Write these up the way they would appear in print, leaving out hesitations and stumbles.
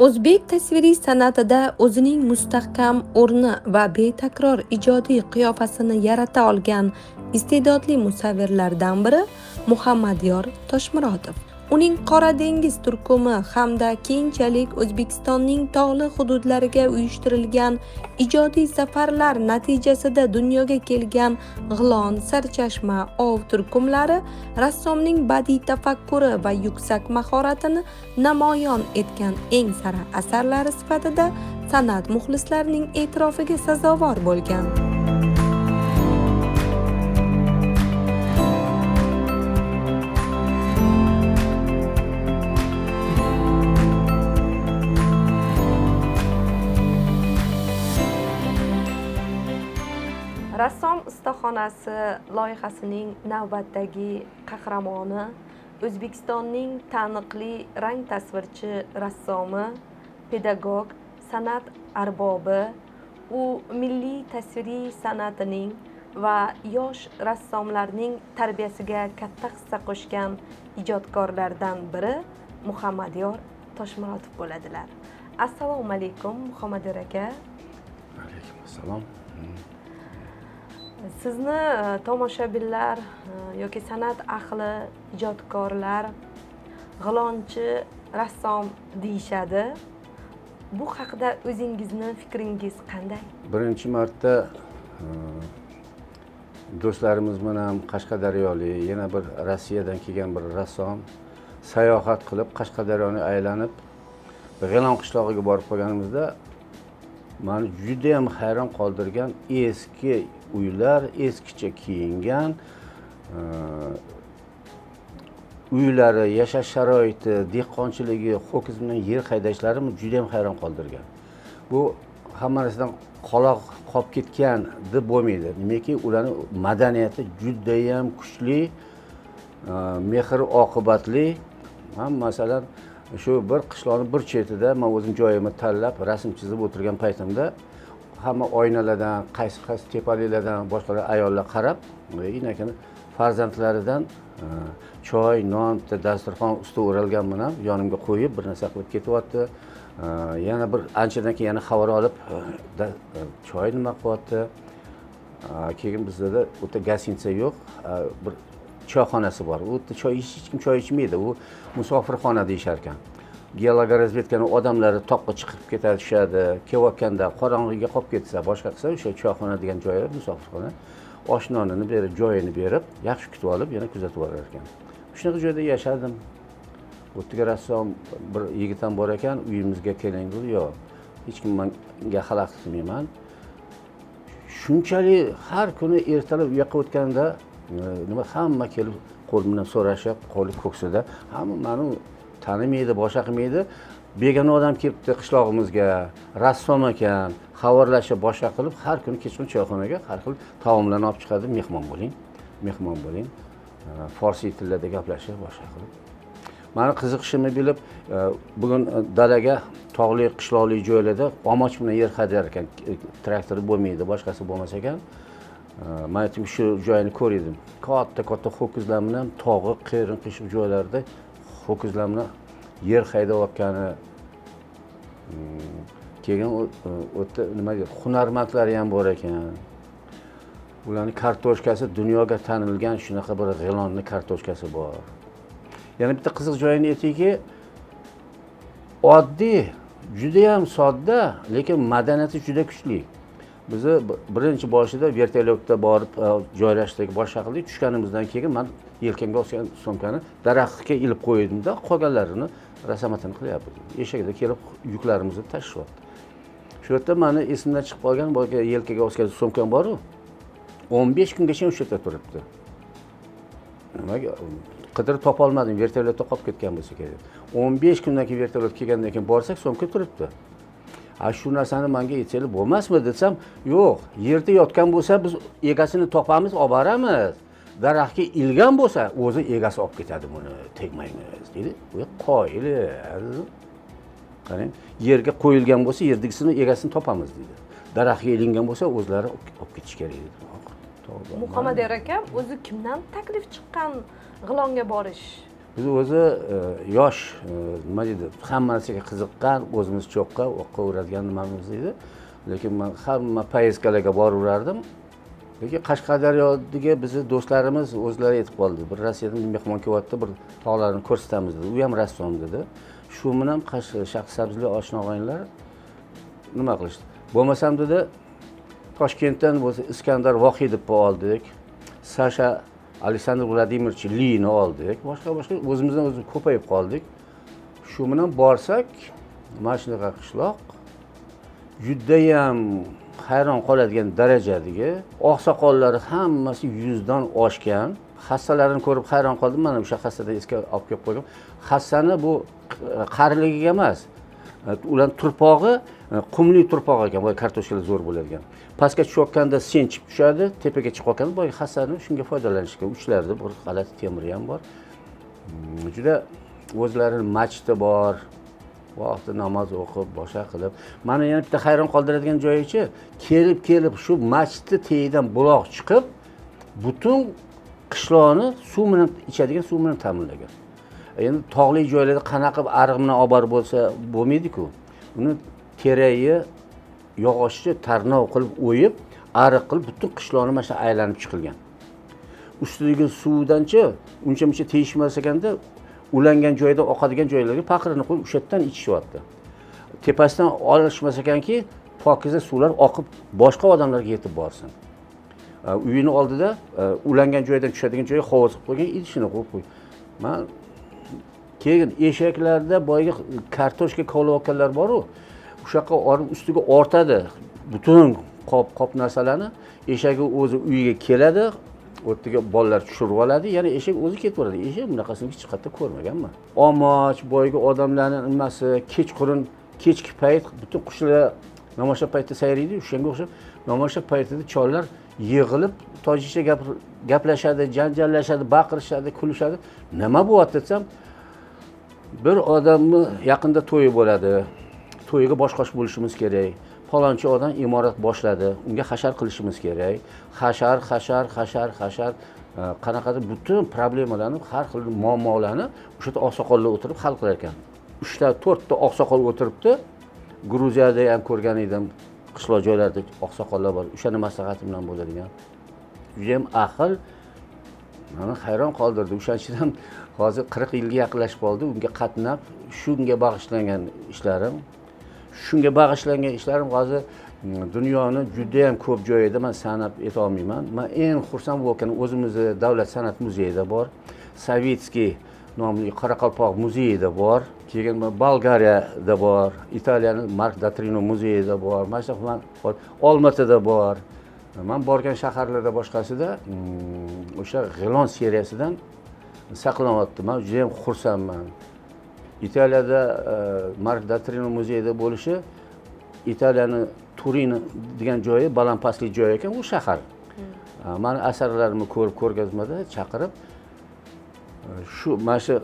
O'zbek tasviriy san'atida o'zining mustahkam o'rni va betakror ijodiy qiyofasini yarata olgan iste'dodli musavvirlardan biri Muhammadiyor Toshmurodov. Uning Qora dengiz turkumi hamda keyinchalik O'zbekistonning tog'li hududlariga uyushtirilgan ijodiy safarlar natijasida dunyoga kelgan G'ilon, Sarchashma, Ov turkumlari rassomning badiiy tafakkuri va yuksak mahoratini namoyon etgan eng sara asarlari sifatida san'at muxlislarining e'tirofiga sazovor bo'lgan. Rassom ustaxonasi loyihasining navbatdagi qahramoni O'zbekistonning taniqli rang tasvirchi rassomi, pedagog, san'at arbobi, u milliy tasviriy san'atining va yosh rassomlarning tarbiyasiga katta hissa qo'shgan ijodkorlardan biri Muhammadiyor Toshmurodov bo'ladilar. Assalomu alaykum Muhammadiyor aka. Alaykum assalom. Sizni tomoshabinlar yoki san'at ahli, ijodkorlar, g'ilonchi rassom deyishadi. Bu haqida o'zingizni fikringiz qanday? Birinchi marta do'stlarimiz bilan Qashqadaryolik yana bir Rossiyadan kelgan bir rassom sayohat qilib Qashqadaryoni aylanib G'ilon qishlog'iga borib qolganimizda meni juda ham hayron qoldirgan eski uylar, eskicha kiyingan uylari, yashash sharoiti, dehqonchiligi, ho'kiz bilan yer haydashlari juda ham hayron qoldirgan. Bu hamma narsadan qoloq qolib ketgan deb bo'lmaydi. Nimaki ularning madaniyati juda ham kuchli, mehr oqibatli. Masalan, shu bir qishloqning bir chetida men o'zim joyimni tanlab rasm chizib o'tirgan paytimda hamma oynalardan, qaysi tepaliklardan boshqalar ayollar qarab, inakini farzandlaridan choy, non, dasturxon usti o'ralgan bilan yonimga qo'yib bir narsa qilib ketyapti. Yana bir anchadan keyin yana xabar olib, choy nima qilyapti? Keyin bizda o'ta gostinitsa yo'q, bir choyxonasi bor. U yerda hech kim choy ichmaydi. U musofirxona deyishar ekan. Geologorazvedkani odamlari toqqa chiqib ketadi, tushadi. Kelayotganda qorong'iga qolib ketsa, boshqa qilsa o'sha choyxona degan joyi musofirxona. Oshnonini berib, joyini berib, yaxshi kutib olib, yana kuzatib borar ekan. Shunaqa joyda yashadim. O'ttiga rassom bir yigit ham bor ekan, uyimizga keling dedi, yo'q. Hech kim menga xalaqit qilmayman. Shunchalik har kuni ertalab u yoqqa o'tganda nima hamma kelib qo'l bilan so'rashib, qo'li ko'ksida, hamma meni tanimaydi, boshqa qilmaydi. Begona odam kelibdi qishlog'imizga, rassom ekan, xabarlashib boshqa qilib, har kuni kechqurun choyxonaga har xil taomlarni olib chiqadi, mehmon bo'ling. Forsiy tilida gaplashib boshqa qilib. Meni qiziqishimni bilib, bugun dalaga tog'li qishloqli joylarda omoch bilan yer haydar ekan, traktor bo'lmaydi, boshqasi bo'lmas ekan. Men aytdim, shu joyni ko'rdim. Katta ho'kizlar bilan tog'i qiyin qiyshiq joylarda ho'kizlar bilan yer haydayotgani, keyin o'tda nima deydi, hunarmandlari ham bor ekan. Ularning kartoshkasi dunyoga tanilgan shunaqa bir G'ilonni kartoshkasi bor. Yana bitta qiziq joyini aytayki, oddiy, juda ham sodda, lekin madaniyati juda kuchli. Biz birinchi boshida vertolyotda borib joylashdik, boshqa qildik. Tushganimizdan keyin men yelkamga olgan sumkani daraxtga ilib qo'ydimda, qolganlarini rasamatini qilyapmiz. Eshakda kelib yuklarimizni tashyapti. Shu yerda meni esimdan chiqib qolgan bo'lgan yelkaga olgan sumkam bor-ku, 15 kungacha o'sha yerda turibdi. Nimaga qidirib topa olmadim, vertolyotda qolib ketgan bo'lsa kerak. 15 kundan keyin vertolyot kelgandan keyin borsak, sumka turibdi. Shu narsani menga aytsanglar bo'lmasmi desam, yo'q, yerda yotgan bo'lsa biz egasini topamiz, olib boramiz. Daraxtga ilgan bo'lsa, o'zi egasi olib ketadi, buni tegmaymiz dedi. Bu qoyil. Qarang, yerga qo'yilgan bo'lsa, yerdagisini egasini topamiz dedi. Daraxtga ilingan bo'lsa, o'zlari olib ketish kerak dedi. Muhammadiyor aka, o'zi kimdan taklif chiqqan G'ilonga borish? biz o'zi yosh nima deydi hamma narsaga qiziqqan, o'zimiz cho'qqa o'qiveradigan nimamiz edi. Lekin men hamma poyezdkalarga boraverardim. Lekin Qashqadaryodagi bizni do'stlarimiz o'zlari aytib qoldi. Bir Rossiyadan mehmon kelyapti, bir tog'larni ko'rsatamiz dedi. U ham rassom dedi. Shu bilan Shahsabzli oshna-og'aynilar nima qilishdi? Bo'lmasam dedi, Toshkentdan bo'lsa Iskandar Vohidovni oldik. Sasha Aleksandr Vladimirovich Lini oldik. Boshqa o'zimizdan o'zimiz ko'payib qoldik. Shu bilan borsak, mana shunaqa qishloq judayam hayron qoladigan darajadagi oqsoqollari hammasi 100 dan oshgan. Hassalarini ko'rib hayron qoldim. Mana o'sha hassada esga olib kelib qo'ydim. Hassani bu qariligiga emas, ular turpog'i qumli turpoq ekan, boy kartoshkalar zo'r bo'ladigan. Pastga tushayotganda senchib tushadi, tepaga chiqayotganda boy hassani shunga foydalanishga uchlardi. Bir g'alati temiri ham bor. Juda o'zlarining masjidi bor. Vaqtda namoz o'qib, boshqa qilib. Meni yana bitta hayron qoldiradigan joyichi, kelib shu masjidning tagidan buloq chiqib, butun qishloqni suv bilan ichadigan suv bilan ta'minlagan. Endi tog'li joylarda qanaqa ariq bilan olib borib bo'lsa bo'lmaydi-ku. Uni terayi yog'ochni tarnov qilib o'yib, ariq qilib butun qishloqni mana shu aylanib chiqilgan. Ustidagi suvdanchi uncha-muncha tegishmas ekanda, ulangan joyda oqadigan joylarga paqirini qo'yib o'sha yerdan ichishyapti. Tepasidan olishmas ekanki, pokiza suvlar oqib boshqa odamlarga yetib borsin. Uyini oldida ulangan joydan tushadigan joyga hovuz qilib qo'ygan, idishini qo'yib qo'y. Men keyin eshaklarda boyga kartoshka kovlayotganlar bor-ku, o'sha yoqqa olib ustiga ortadi. Butun qop narsalarni eshagi o'zi uyiga keladi. O'rtaga bolalar tushirib oladi, yana eshak o'zi ketib boradi. Eshak bunaqasini hech qayerda ko'rmaganman. Omoch, boyga odamlarning nimasi, kechqurun, kechki payt butun qushlar namosha paytida sayraydi, o'shanga o'xshab namosha paytida chollar yig'ilib tojikcha gaplashadi, janjallashadi, baqirishadi, kulishadi. Nima bo'lyapti desam, bir odamni yaqinda to'yi bo'ladi. To'yiga boshqosh bo'lishimiz kerak. Falonchi odam imorat boshladi, unga hashar qilishimiz kerak. Hashar, qanaqadir butun problemalarni, har xil muammolarni o'sha yerda oqsoqollar o'tirib hal qilar ekan. 3 ta 4 ta oqsoqol o'tiribdi. Gruziyada ham ko'rgan edim, qishloq joylarda oqsoqollar bor. O'shani maslahatim bilan bo'ladigan. Juda ham aql. Meni hayron qoldirdi. O'shaning ham hozir 40 yilga yaqinlashib qoldi. Unga qatnab, shunga bag'ishlangan ishlarim hozir dunyoni juda ham ko'p joyida men sanab ayta olmayman. Men eng xursand bo'lgan o'zimizni Davlat san'at muzeyida bor, Savitskiy nomli Qoraqalpoq muzeyida bor, keyin Bolgariyada bor, Italiyaning Mark Datrino muzeyida bor, mana Olmatada bor. Men borgan shaharlarda boshqasida o'sha G'ilon seriyasidan saqlanyapti. Men juda ham xursandman. Italiyada Mark Datrino muzeyida bo'lishi, Italiyaning Turin degan joyi baland pastli joy ekan, u shahar. Meni asarlarimni ko'rib ko'rgazmada chaqirib, mana shu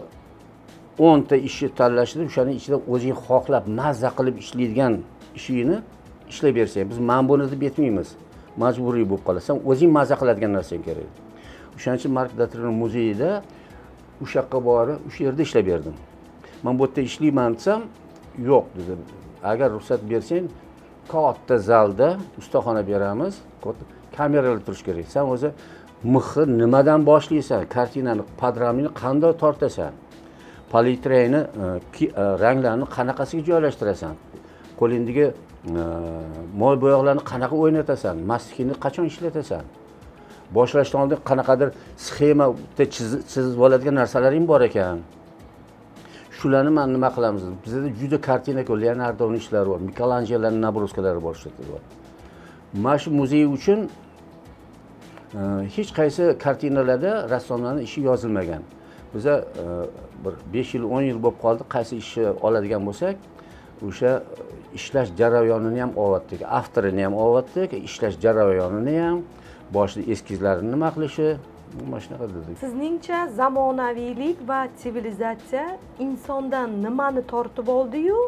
10 ta ishni tanlashdi, o'shaning ichida o'zing xohlab, mazza qilib ishlaydigan ishingni ishlab bersang, biz men buni deb aytmaymiz. Majburiy bo'lib qolasan, o'zing mazza qiladigan narsang kerak. O'shaning uchun Mark Datrino muzeyida o'sha yoqqa borib, o'sha yerda ishlab berdim. Men bu yerda ishlayman desam, yo'q dedi. Agar ruxsat bersang, katta zalda ustaxona beramiz, kameralar turish kerak. Sen o'zi mixni nimadan boshlaysan, kartinani, podramini qanday tortasan, palitrani, ranglarni qanaqasiga joylashtirasan, qo'lingdagi moy bo'yoqlarni qanaqa o'ynatasan, mastikini qachon ishlatasan, boshlashdan oldin qanaqadir sxemada chizib oladigan narsalaring bor ekan. Shularni men nima qilamiz? Bizda juda kartina ko'p, Leonardoning ishlari bor, Mikelanjeloning nabroskalari bor ishlatiladi. Mana shu muzey uchun hech qaysi kartinalarda rassomlarning ishi yozilmagan. Biza bir 5 yil, 10 yil bo'lib qoldi, qaysi ishni oladigan bo'lsak, o'sha ishlash jarayonini ham olyaptik, avtorini ham olyaptik, ishlash jarayonini ham, boshida eskizlarini nima qilishi, mana shunaqa dedik. Sizningcha zamonaviylik va sivilizatsiya insondan nimani tortib oldi-yu,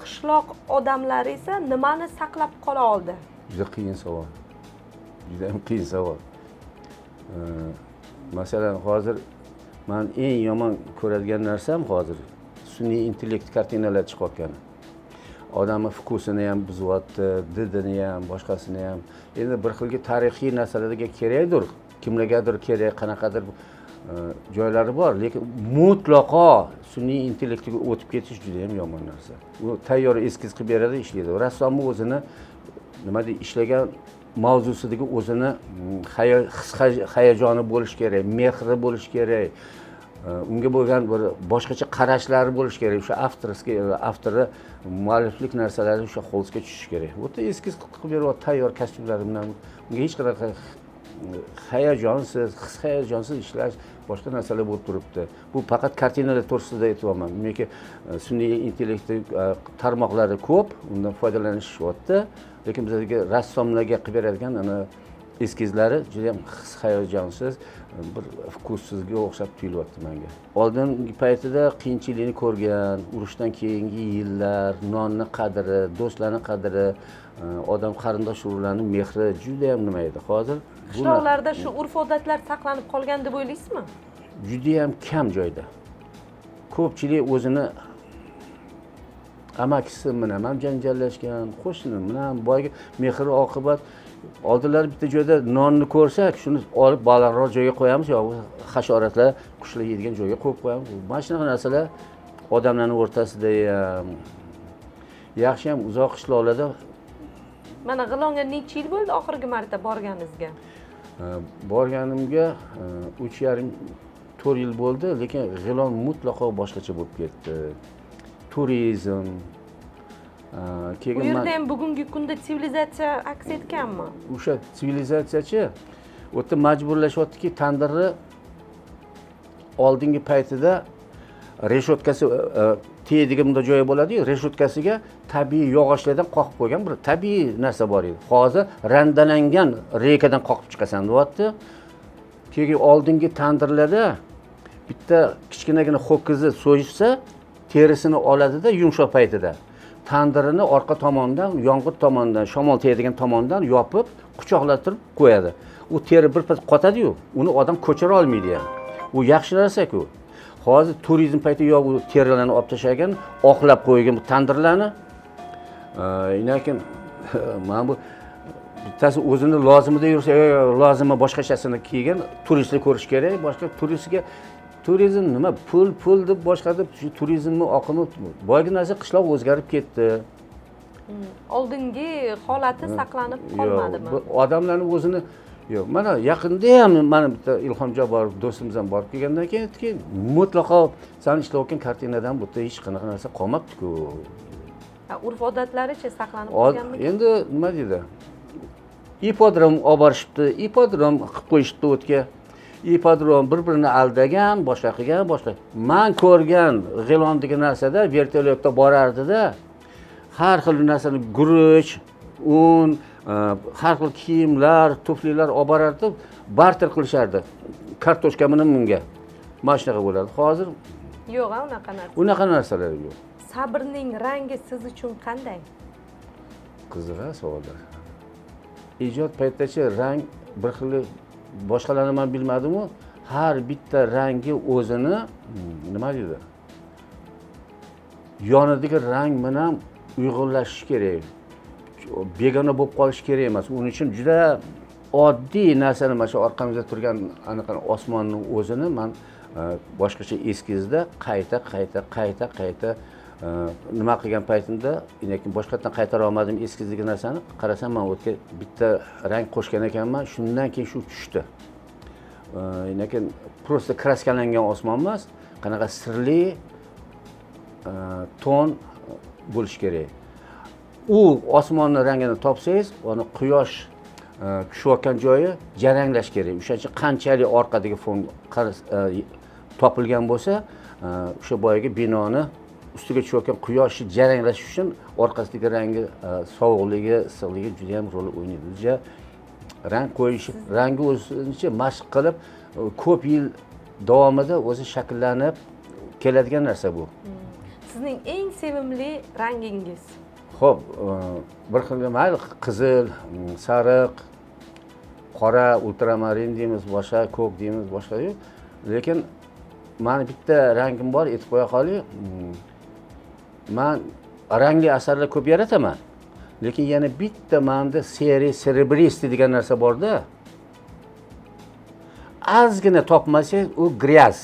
qishloq odamlari esa nimani saqlab qola oldi? Juda qiyin savol. Juda ham qiyin savol. Masalan, hozir Men eng yomon ko'radigan narsam hozir sun'iy intellekt kartinalar chiqayotgani. Odamni fokusini ham buzyapti, didini ham, boshqasini ham. Endi bir xilga tarixiy narsalarga kerakdir, kimlargadir kerak, qanaqadir joylari bor, lekin mutlaqo sun'iy intellektga o'tib ketish juda ham yomon narsa. U tayyor eskiz qilib beradi, ishlaydi. Rassomni o'zini nima deydi, ishlagan mavzusidagi o'zini hayajoni bo'lish kerak, mehri bo'lish kerak. Unga bo'lgan bir boshqacha qarashlari bo'lish kerak. O'sha avtori mualliflik narsalari o'sha xo'lsga tushishi kerak. Bu yerda eskiz qilib beryapti tayyor kostyumlar bilan. Unga hech qanaqa hayajonsiz, hayajonsiz ishlash, boshqa narsalar bo'lib turibdi. Bu faqat kartinalar to'g'risida aytyapman. Chunki sun'iy intellekt tarmoqlari ko'p, undan foydalanishyapti. Lekin bizga rassomlarga qilib beradigan ana eskizlari juda ham hayajonsiz, bir fokussizga o'xshab tuyulyapti menga. Oldingi paytida qiyinchilikni ko'rgan, urushdan keyingi yillar, nonni qadri, do'stlarning qadri, odam qarindosh urug'larning mehri juda ham nima edi. Hozir qishloqlarda shu urf-odatlar saqlanib qolgan deb o'ylaysizmi? Juda ham kam joyda. Ko'pchilik o'zini amakisi bilan ham janjallashgan, qo'shni bilan boyga mehri oqibat oldinlari bitta joyda nonni ko'rsak, shuni olib balandroq joyga qo'yamiz yoki hasharotlar, qushlar yeydigan joyga qo'yib qo'yamiz. Mana shunaqa narsalar odamlarning o'rtasida ham yaxshi ham uzoq qishloqlarda. Mana G'ilonga necha yil bo'ldi oxirgi marta borganingizga? Borganimga 3,5-4 yil bo'ldi, lekin G'ilon mutlaqo boshqacha bo'lib ketdi. Turizm. Bu yerda ham bugungi kunda sivilizatsiya aks etganmi? O'sha sivilizatsiyachi u yerda majburlashyaptiki, tandirni oldingi paytida reshotkasi tegadigan bunday joyi bo'ladi-yu, reshotkasiga tabiiy yog'ochlardan qoqib qo'ygan bir tabiiy narsa bor edi. Hozir randalangan rekadan qoqib chiqasan deyapti. Keyin oldingi tandirlarda bitta kichkinagina ho'kizni so'yishsa, terisini oladida yumshoq paytida. Tandirini orqa tomondan, yong'oq tomonidan, shamol tegadigan tomondan yopib, quchoqlatib qo'yadi. U teri birpas qotadi-yu, uni odam ko'chira olmaydi ham. U yaxshi narsa-ku. Hozir turizm payti yo'q, u terilarni olib tashlagan, oqlab qo'ygan bu tandirlarni. Lekin mana bu bittasi o'zini lozimida yursa, lozimi boshqachasini kiygan, turistlar ko'rish kerak, boshqa turistga turizm nima pul deb boshqa deb turizmni oqimi boyagi narsa qishloq o'zgarib ketdi. Oldingi holati saqlanib qolmadimi? Odamlarning o'zini yo'q. Mana yaqinda ham mana bitta Ilhom Jabborov do'stimiz ham borib kelgandan keyin mutlaqo sen ishlayotgan kartinadan bu yerda hech qanaqa narsa qolmabdi-ku. Urf-odatlaricha saqlanib qolganmi? Endi nima deydi? Ipodrom olib borishibdi, ipodrom qilib qo'yishdi o'tga. Ipodrom bir-birini aldagan, boshqa qilgan, boshqa. Men ko'rgan G'ilondagi narsada vertolyotda borardi-da, har xil narsani guruch, un, har xil kiyimlar, tuflilar olib borardi, barter qilishardi. Kartoshka bilan bunga. Mana shunaqa bo'ladi. Hozir yo'q, unaqa narsa. Unaqa narsalar yo'q. Sabrning rangi siz uchun qanday? Qiziq savollar. Ijod paytidachi rang bir xil boshqalarni men bilmadim-ku, har bitta rangi o'zini nima deydi? Yonidagi rang bilan uyg'unlashish kerak. Begona bo'lib qolish kerak emas. Uning uchun juda oddiy narsani mana shu orqamizda turgan aniq osmonning o'zini men boshqacha eskizda qayta nima qilgan paytimda, lekin boshqatdan qaytara olmadim eskizdagi narsani. Qarasam, men o'tga bitta rang qo'shgan ekanman, shundan keyin shu tushdi. Lekin prosta kraskalangan osmon emas, qanaqa sirli ton bo'lish kerak. U osmonning rangini topsangiz, uni quyosh tushayotgan joyi jaranglash kerak. O'shancha qanchalik orqadagi fon topilgan bo'lsa, o'sha boyagi binoni ustiga tushayotgan quyoshni jaranglash uchun orqasidagi rangi, sovuqligi, issiqligi juda ham rol o'ynaydi. Juda rang qo'yish, rangi o'zicha mashq qilib, ko'p yil davomida o'zi shakllanib keladigan narsa bu. Sizning eng sevimli rangingiz? Xo'p, bir xil mayli qizil, sariq, qora, ultramarin deymiz, boshqa ko'k deymiz, boshqa yo'q. Lekin mani bitta rangim bor, aytib qo'ya qoling. Men rangli asarlar ko'p yarataman. Lekin yana bitta menda seriya cerebristi degan narsa borda. Ozgina topmasangiz u gryaz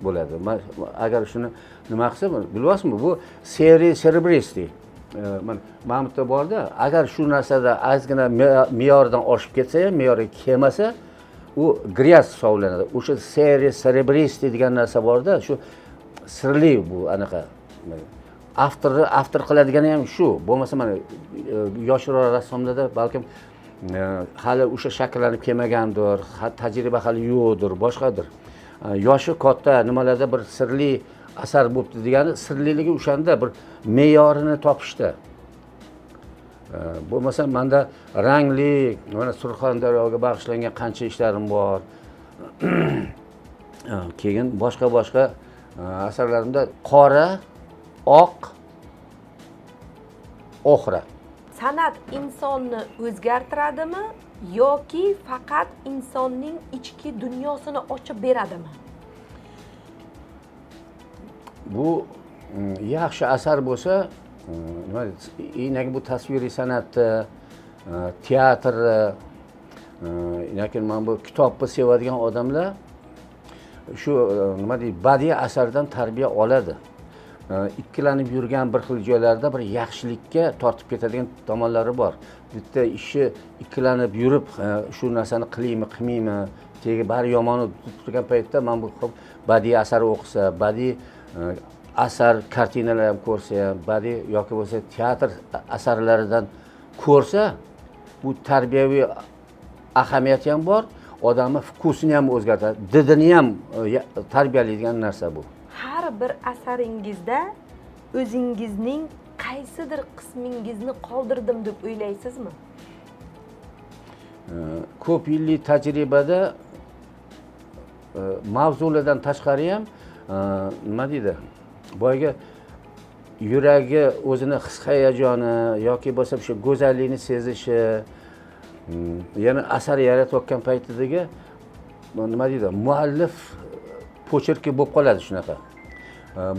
bo'ladi. Agar shuni nima qilsa, bilyapsizmi, bu seriya cerebristi. Mana bitta borda, agar shu narsada ozgina me'yordan oshib ketsa ham, me'yorga kelmasa, u gryaz hisoblanadi. O'sha seriya cerebristi degan narsa borda, shu sirli bu anaqa. Avtor qiladigani ham shu. Bo'lmasa mana yoshroq rassomlarda balkim hali o'sha shakllanib kelmagandir, tajriba hali yo'qdir, boshqadir. Yoshi katta nimalarda bir sirli asar bo'libdi degani, sirliligi o'shanda bir me'yorini topishda. Bo'lmasa menda rangli, mana Surxondaryoga bag'ishlangan qancha ishlarim bor. Keyin boshqa asarlarimda qora, oq, oxra. San'at insonni o'zgartiradimi yoki faqat insonning ichki dunyosini ochib beradimi? Bu yaxshi asar bo'lsa, nima deydi, bu tasviriy san'atda, teatr, lekin men bu kitobni sevadigan odamlar shu nima deydi, badiiy asardan tarbiya oladi. Ikkilanib yurgan bir xil joylarda bir yaxshilikka tortib ketadigan tomonlari bor. Bitta ishi ikkilanib yurib, shu narsani qilaymi, qilmaymi, tegi bari yomoni turgan paytda men bu badiiy asar o'qisa, badiiy asar kartinalar ham ko'rsa ham, badiiy yoki bo'lsa teatr asarlaridan ko'rsa, bu tarbiyaviy ahamiyati ham bor, odamning vkusini ham o'zgartiradi, didini ham tarbiyalaydigan narsa bu. Har bir asaringizda o'zingizning qaysidir qismingizni qoldirdim deb o'ylaysizmi? Ko'p yillik tajribada mavzulardan tashqari ham nima deydi? Boyga yuragi o'zini his hayajoni yoki bo'lsa o'sha go'zallikni sezishi, yana asar yaratayotgan paytidagi nima deydi? Muallif pochirki bo'lib qoladi shunaqa.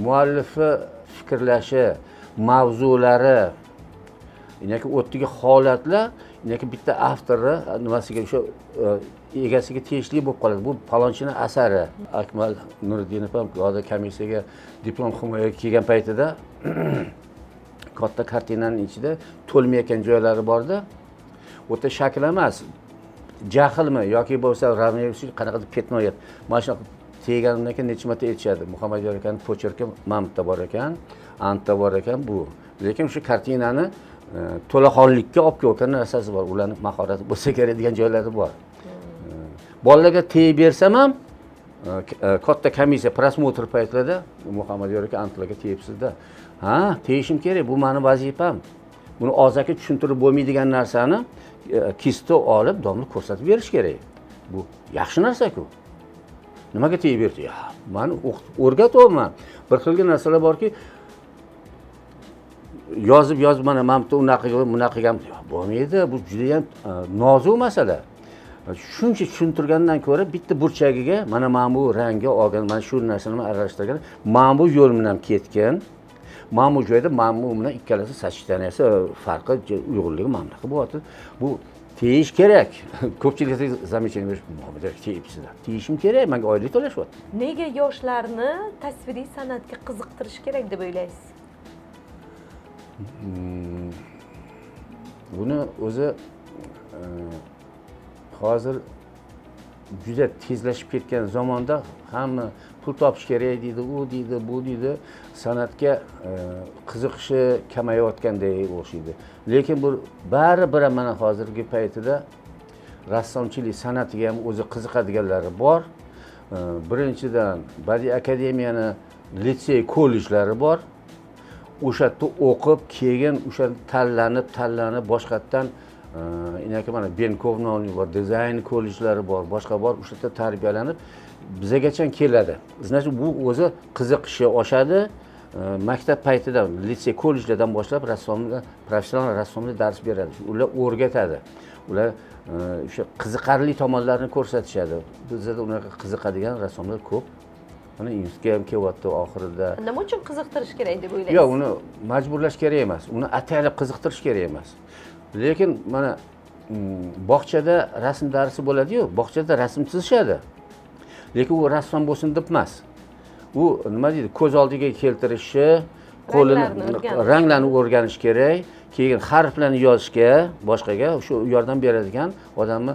Muallifi fikrlashi, mavzulari, yoki o'tdagi holatlar, yoki bitta avtori nimasiga o'sha egasiga tegishli bo'lib qoladi. Bu palonchining asari. Akmal Nuriddinov ham yo'da komissiyaga diplom himoyaga kelgan paytida katta kartinaning ichida to'lmayotgan joylari borda, o'ta shakl emas, jahlmi yoki bo'lsa Rameyevich qanaqadir petnoyat. Mana shunaqa teganimdan keyin necha marta aytishadi. Muhammadyor aka pochirki Mamtda bor ekan, Antda bor ekan bu. Lekin shu kartinani to'laxonlikka olib kelgan narsasi bor. Ularning mahorati bo'lsa kerak degan joylari bor. Bolalarga tegib bersam ham katta komissiya prosmotr paytlarida Muhammadyor aka Antlarga tegibsiz-da. Ha, tegishim kerak, bu meni vazifam. Buni og'zaki tushuntirib bo'lmaydigan narsani kistda olib domla ko'rsatib berish kerak. Bu yaxshi narsa-ku. Nimaga tegib berdi? Ya, meni o'rgatyapman. Bir xilga narsalar borki, yozib mana mamta unaqa ham bo'lmaydi. Bu juda ham nozik masala. Shuncha tushuntirgandan ko'ra bitta burchagiga mana bu rangga olgan, mana shu narsani aralashtirgan, mana bu yo'l bilan ketgan. Mana bu joyda mana bu bilan ikkalasi sachtanasi farqi uyg'unligi mamlaqa bo'lyapti. Bu teyish kerak. Ko'pchilik zamechaniya berish, Muhammadyor tegibsizlar. Teyishim kerak, menga oylik to'lashyapti. Nega yoshlarni tasviriy san'atga qiziqtirish kerak deb o'ylaysiz? Buni o'zi hozir juda tezlashib ketgan zamonda hamma pul topish kerak deydi, u deydi, bu deydi, san'atga qiziqishi kamayayotgandek o'xshaydi. Lekin bu bari mana hozirgi paytida rassomchilik san'atiga ham o'zi qiziqadiganlari bor. Birinchidan badiiy akademiyani, litsey, kollejlari bor. O'sha yerda o'qib, keyin o'sha tanlanib boshqatdan mana Benkovni bor, dizayn kollejlari bor, boshqa bor, o'sha yerda tarbiyalanib bizagacha keladi. Значит, bu o'zi qiziqishi oshadi. Maktab paytida, litsey, kollejlardan boshlab rassomlar, professional rassomlar dars beradi. Ular o'rgatadi. Ular o'sha qiziqarli tomonlarini ko'rsatishadi. Bizda unaqa qiziqadigan rassomlar ko'p. mana institutga ham kelyapti oxirida. Nima uchun qiziqtirish kerak deb o'ylaysiz? Yo'q, uni majburlash kerak emas, uni ataylab qiziqtirish kerak emas. Lekin mana bog'chada rasm darsi bo'ladi-yu, bog'chada rasm chizishadi. Lekin u rassom bo'lsin deb emas. U nima deydi, ko'z oldiga keltirishi, ranglarni o'rganish kerak, keyin harflarni yozishga, boshqaga shu yordam beradigan, odamni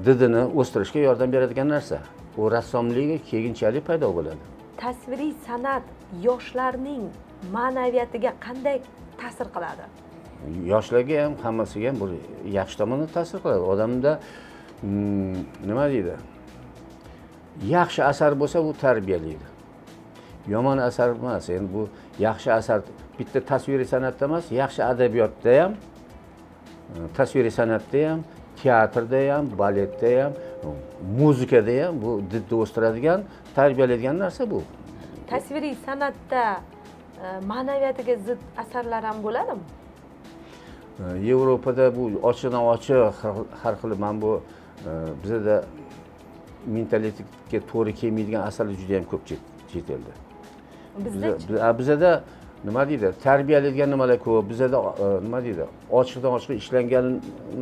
didini o'stirishga yordam beradigan narsa. U rassomligi keyinchalik paydo bo'ladi. Tasviriy san'at yoshlarning ma'naviyatiga qanday ta'sir qiladi? Yoshlarga ham, hammasiga ham bu yaxshi tomonda ta'sir qiladi. Odamda nima deydi? Yaxshi asar bo'lsa, u tarbiyalaydi. Yomon asar emas. Endi bu yaxshi asar bitta tasviriy san'atda emas, yaxshi adabiyotda ham, tasviriy san'atda ham, teatrda ham, baletda ham, muzikada ham bu didni o'stiradigan, tarbiyalaydigan narsa bu. Tasviriy san'atda ma'naviyatiga zid asarlar ham bo'ladimi? Yevropada bu ochiqdan ochiq har xil mana bu bizda mentalitetga to'g'ri kelmaydigan asarlar juda ham ko'p chet elda. Bizda nima deydi? Tarbiyalaydigan nimalar ko'p. Bizda nima deydi? Ochiqdan ochiq ishlangan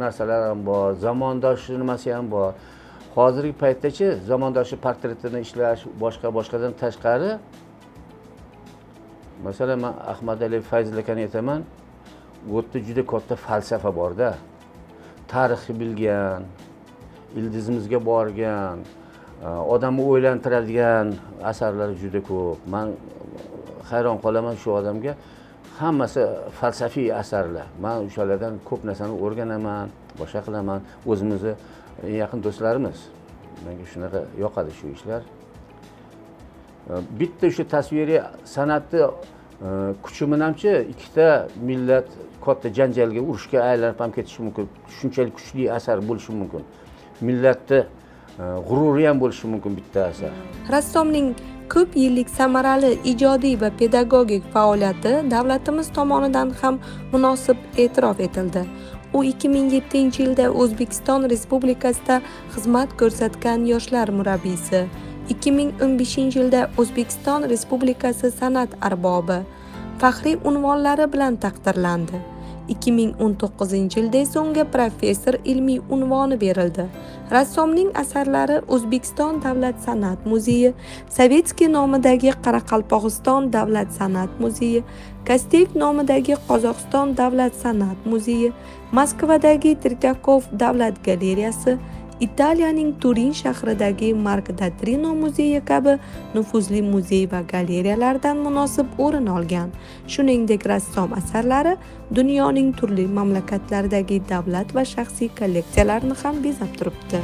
narsalar ham bor, zamondosh nimasi ham bor. Hozirgi paytdachi zamondoshi portretini ishlash boshqadan tashqari, masalan, men Ahmadaliy Fayzul akani aytaman, u yerda juda katta falsafa bor-da. Tarixni bilgan, ildizimizga borgan, odamni o'ylantiradigan asarlar juda ko'p. Men hayron qolaman shu odamga. Hammasi falsafiy asarlar. Men o'shalardan ko'p narsani o'rganaman, boshqa qilaman. O'zimizni eng yaqin do'stlarimiz. Menga shunaqa yoqadi shu ishlar. Bitta shu tasviriy san'atni kuchi bilanchi ikkita millat katta janjalga, urushga aylanib ham ketishi mumkin. Shunchalik kuchli asar bo'lishi mumkin. Millatni g'ururi ham bo'lishi mumkin bitta asar. Rassomning ko'p yillik samarali ijodiy va pedagogik faoliyati davlatimiz tomonidan ham munosib e'tirof etildi. U 2007-yilda O'zbekiston Respublikasida xizmat ko'rsatgan yoshlar murabbiysi, 2015-yilda O'zbekiston Respublikasi san'at arbobi faxriy unvonlari bilan taqdirlandi. 2019-yilda esa unga professor ilmiy unvoni berildi. Rassomning asarlari O'zbekiston Davlat san'at muzeyi, Sovetskiy nomidagi Qoraqalpog'iston Davlat san'at muzeyi, Kosteyev nomidagi Qozog'iston Davlat san'at muzeyi, Moskvadagi Tretyakov Davlat galereyasi, Italiyaning Turin shahridagi Mark Datrino muzeyi kabi nufuzli muzey va galereyalardan munosib o'rin olgan. Shuningdek, rassom asarlari dunyoning turli mamlakatlaridagi davlat va shaxsiy kolleksiyalarni ham bezab turibdi.